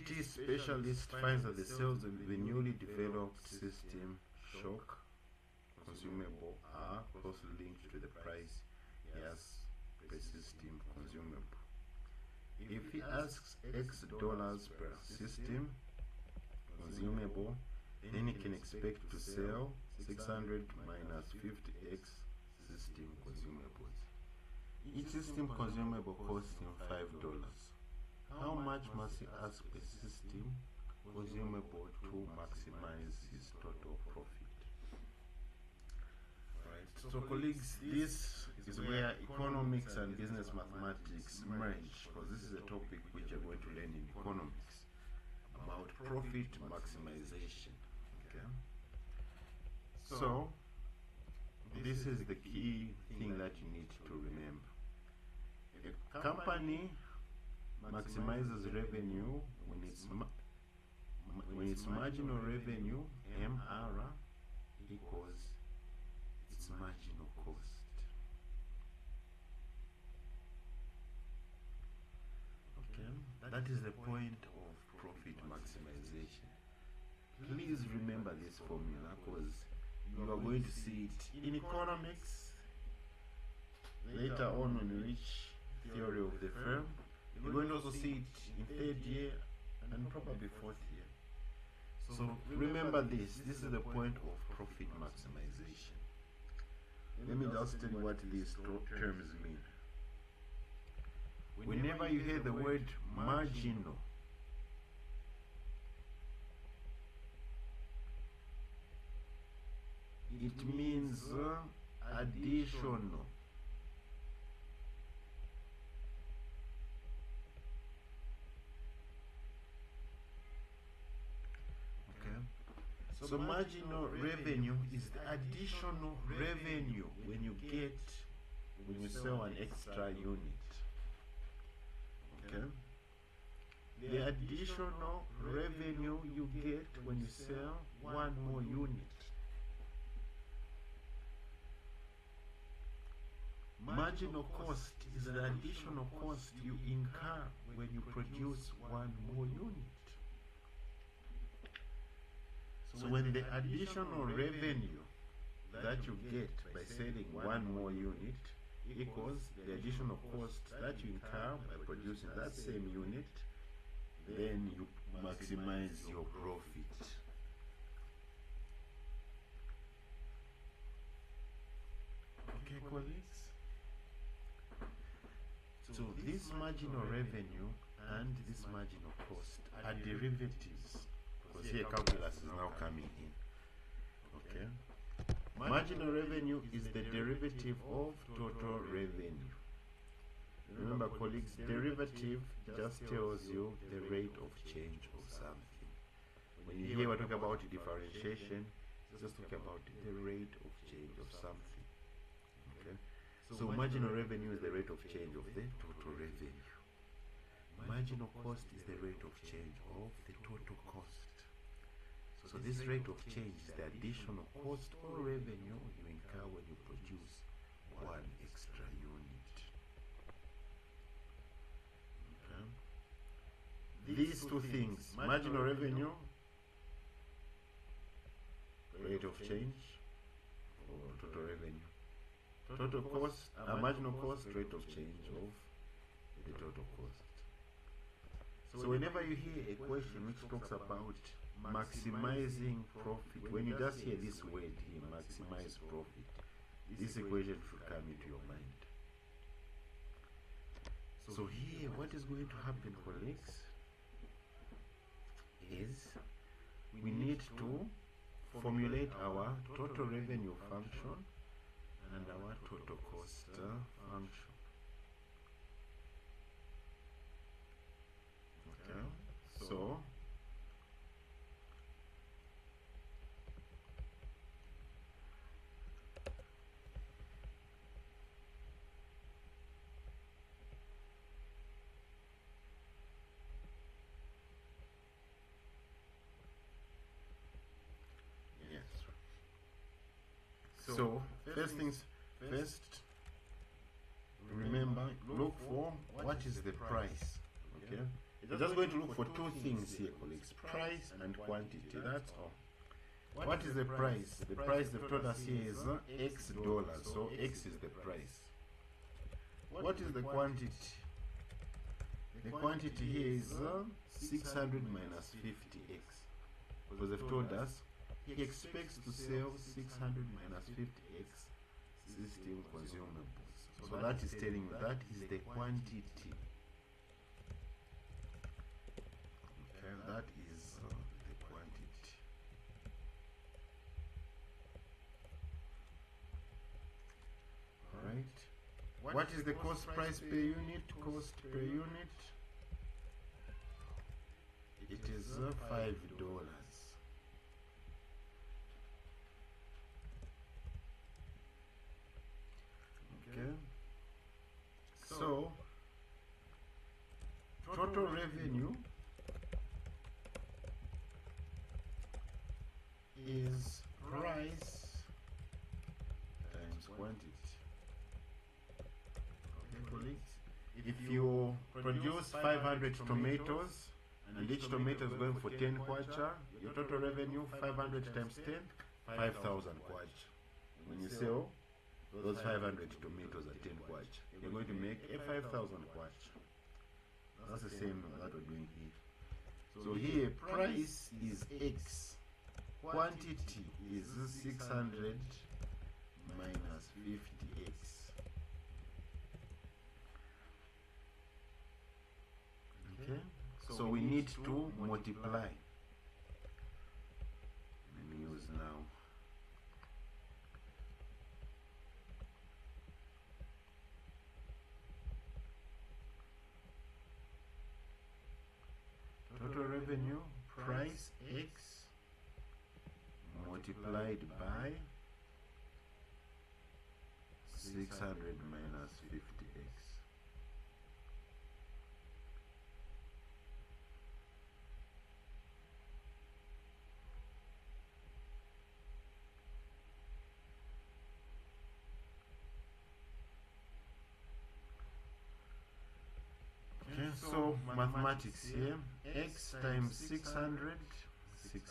IT specialist finds that the sales of the newly developed system shock consumable are closely linked to the price yes per system consumable. If he asks X dollars per system consumable, then he can expect to sell 600 minus 50x system consumables. Each system consumable costs him $5. How much must he ask per system consumable to maximize his total profit? Right. So colleagues, this is where economics and business mathematics merge, because this is a topic which you're going to learn in economics about profit maximization. Okay. So this is the key thing that you need to remember. A company maximizes revenue when its marginal revenue MR equals its marginal cost. Okay, that is the point of profit maximization. Please remember this formula, because you are going to see it in economics later on when you reach theory of the firm. You're going to also see it in third year and probably fourth year. So remember this is the point of profit maximization. Let me just tell you what these terms mean. Whenever you hear the word marginal, it means additional. So marginal revenue is the additional revenue when you sell an extra unit. Okay? The additional revenue you get when you sell one more unit. Marginal cost is the additional cost you incur when you produce one more unit. So when the additional revenue that you get by selling one more unit equals the additional cost that you incur by producing that same unit, then you maximize your profit. Okay, colleagues? So this marginal revenue and this marginal cost are derivatives. Because here calculus is now coming in. Okay. Marginal revenue is the derivative of total revenue. Remember, colleagues, derivative just tells you the rate of change of something. When you hear we talk about differentiation, just talk about the rate of change of something. Okay. So marginal revenue is the rate of change of the total revenue. Marginal cost is the rate of change of the total cost. So this rate of change is the additional cost or revenue you incur when you produce one extra unit. Okay. These two things, marginal revenue, rate of change, or total revenue. Total cost, marginal cost, rate of change of the total cost. So whenever you hear a question which talks about maximizing profit, when you just hear this word here, maximize profit, this equation should come into your mind. So here, what is going to happen, colleagues, is we need to formulate our total revenue function and our total cost function. Okay, so So first things first, remember, look for what is the price. Okay, you're just going to look for two things here, colleagues: price and quantity. That's all. What is the price? The price they've told us here is X dollars, so X is the price. What is the quantity? The quantity here is 600 minus 50x. Because they've told us he expects to sell 600 minus 50x existing consumables. So that is telling you that is the quantity. Okay, that is the quantity. Alright. What is the cost price per unit? Cost per unit? It is $5. Okay. So total revenue is price times quantity. Okay, colleagues. If you produce 500 tomatoes and each tomato is going for 10 kwacha, your total revenue 500 times 10, 5,000 kwacha. When you sell those 500 tomatoes at 10 kwacha, you're going to make a 5,000 kwacha. That's the same that we're doing here. So here price is X, quantity is 600 minus 50x. Okay, so we need to multiply. Let me use now. Total revenue, price X multiplied by 600 minus 50x. Okay, so mathematics here, X times 600, 600x.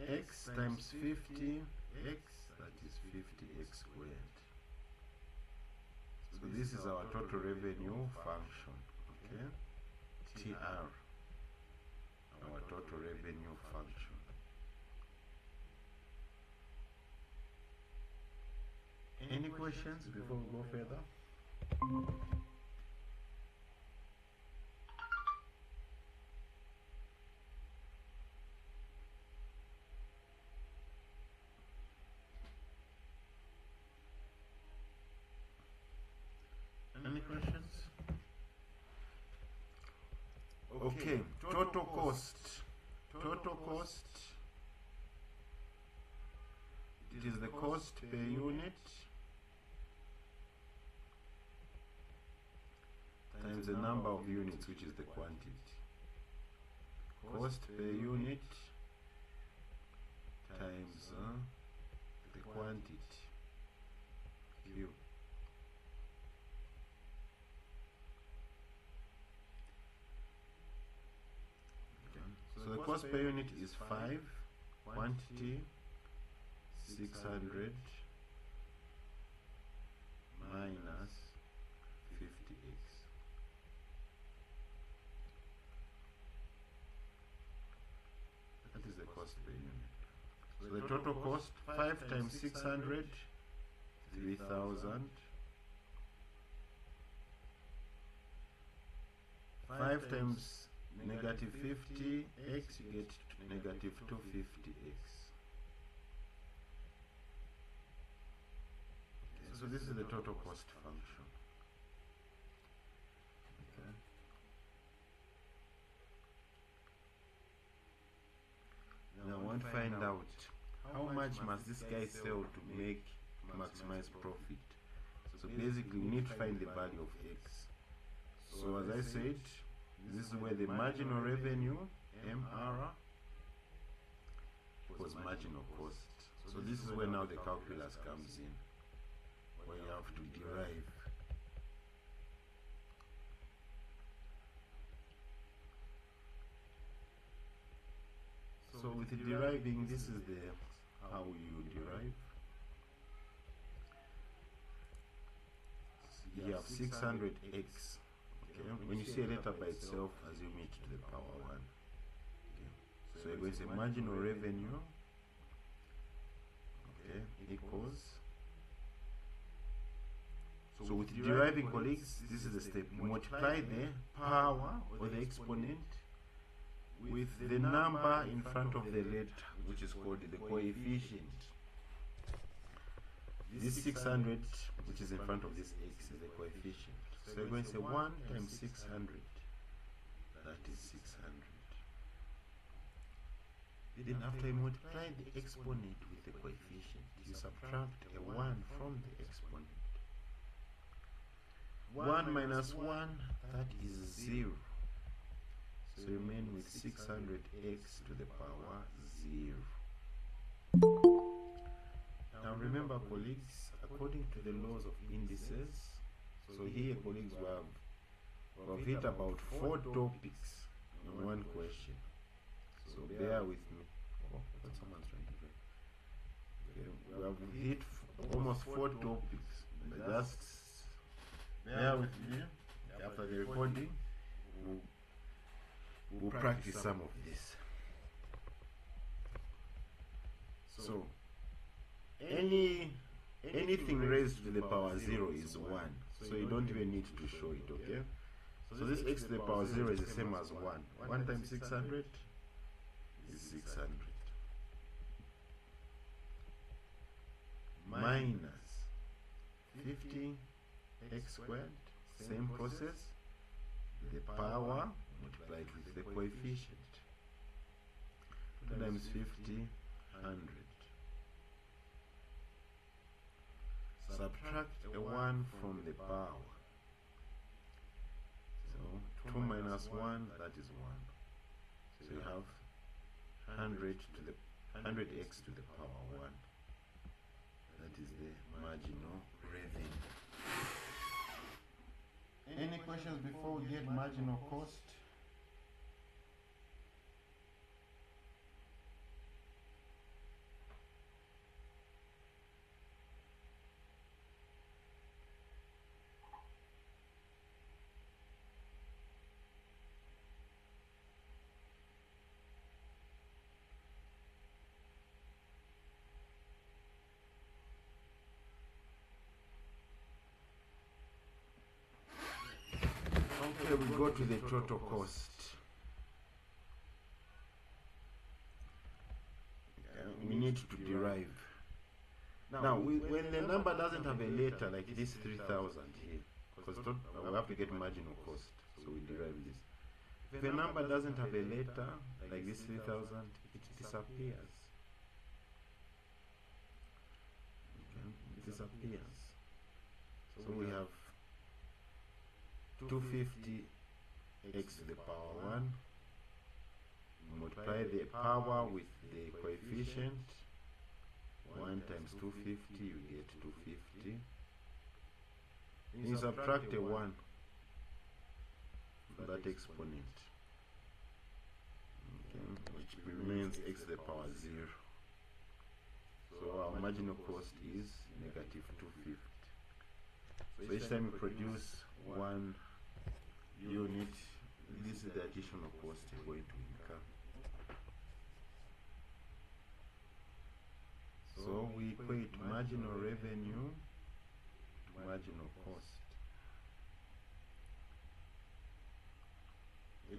X times 50, X, that is 50x squared. So this is our total revenue function, okay? TR, our total revenue function. Any questions before we go further? Any questions? Okay, total cost. Total cost, it is the cost per unit times the number of units, which is the quantity. Cost per unit times the quantity, Q. So the cost per unit is 5, quantity 600 minus 50x. That is the cost per unit. So the total cost, 5 times 600, 3,000. 5 times negative 50x, you get negative 250x. Okay, so this is the total cost function. Okay. Now I want to find out how much must this guy sell to maximize profit. So basically we need to find the value of x. So as I said, this is where the marginal revenue, MR, was marginal cost. So this is where now the calculus comes in, where you have to derive. So with the deriving, this is the how you derive. So you have 600x. Okay. When you see a letter by itself, assume it to the power 1. Okay. So you're going to say marginal revenue, okay, equals. So with deriving, colleagues, this is the step. You multiply the power or the exponent with the number in front of the letter, which is called the coefficient. This 600, which is in front of this x, is the coefficient. So you're going to say 1 times 600, that is 600. Then after you multiply the exponent with the coefficient, you subtract a 1 from the exponent. 1 minus 1, that is 0. So you remain with 600x to the power 0. Now remember, colleagues, according to the laws of indices, so here, colleagues, we have hit about 4 topics in one question. So bear with me. Oh, what someone's trying to do. Okay, we have hit almost 4 topics. Just bear with me. After the recording, we'll practice some of this. So anything raised to the power 0 is 1. So you don't even need to show it, okay? So this x to the power 0 is the same as 1. 1 times 600 is 600. Minus 50x squared, same process. The power multiplied with the coefficient. 2 times 50, 100. Subtract a 1 from the power. So 2 minus 1, that is 1. So you have 100x to the power 1. That is the marginal revenue. Any questions before we get marginal cost? Okay, we go to the total cost. We need to derive. Now, when the number doesn't have a letter like this 3,000 here, because we have to get marginal cost, so we derive this. If a number doesn't have a letter like this 3,000, it disappears. Okay, it disappears. So we have 250x to the power 1. Multiply the power with the coefficient. 1 times 250, you get 250. Then you subtract a 1 from that exponent, okay, which remains x to the power 0. So our marginal cost is negative 250. So each time you produce 1 unit, this is the additional cost you're going to incur. So we equate marginal revenue to marginal cost.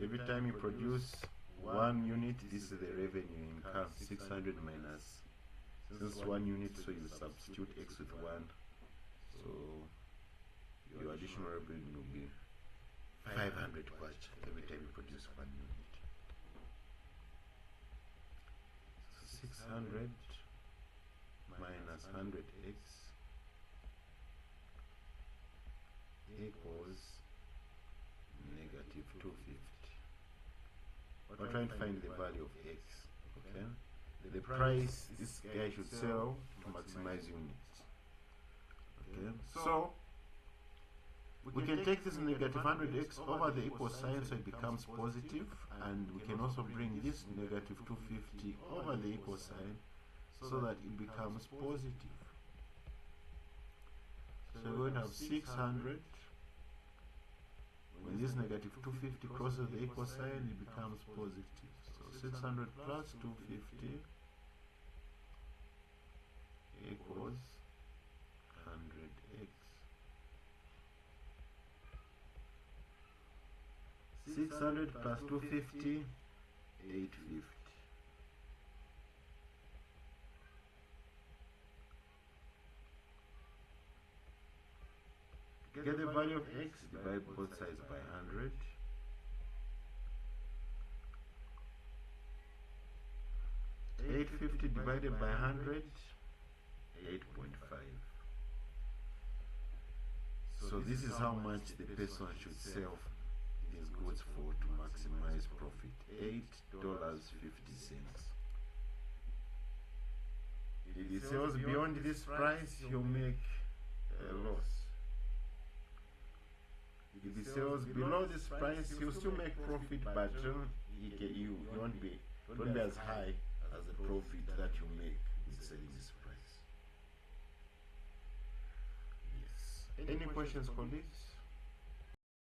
Every time you produce 1 unit, this is the revenue you incur. 600 minus, since 1 unit, so you substitute x with 1. So your additional revenue will be 500 kwacha every time you produce 1 unit. So 600 minus 100x equals negative 250. We're trying to find the value of x, okay? the price this guy should sell to maximize units. Okay, so we can take this negative 100x over the equal sign so it becomes positive, and we can also bring this negative 250 over the equal sign so that it becomes positive. So we're going to have 600. When this negative 250 crosses the equal sign, it becomes positive. So 600 plus 250 equals 100x. 600 plus 250, 850. To get the value of x, divide both sides by 100. $850 divided by 100, 8.5. So this is how much the person should sell his goods for to maximize profit. $8.50. If he sells beyond this price, he'll make a loss. If he sells below this price, he'll still make profit, but you won't be as high as the profit that you make with selling this price. Yes. Any questions, colleagues?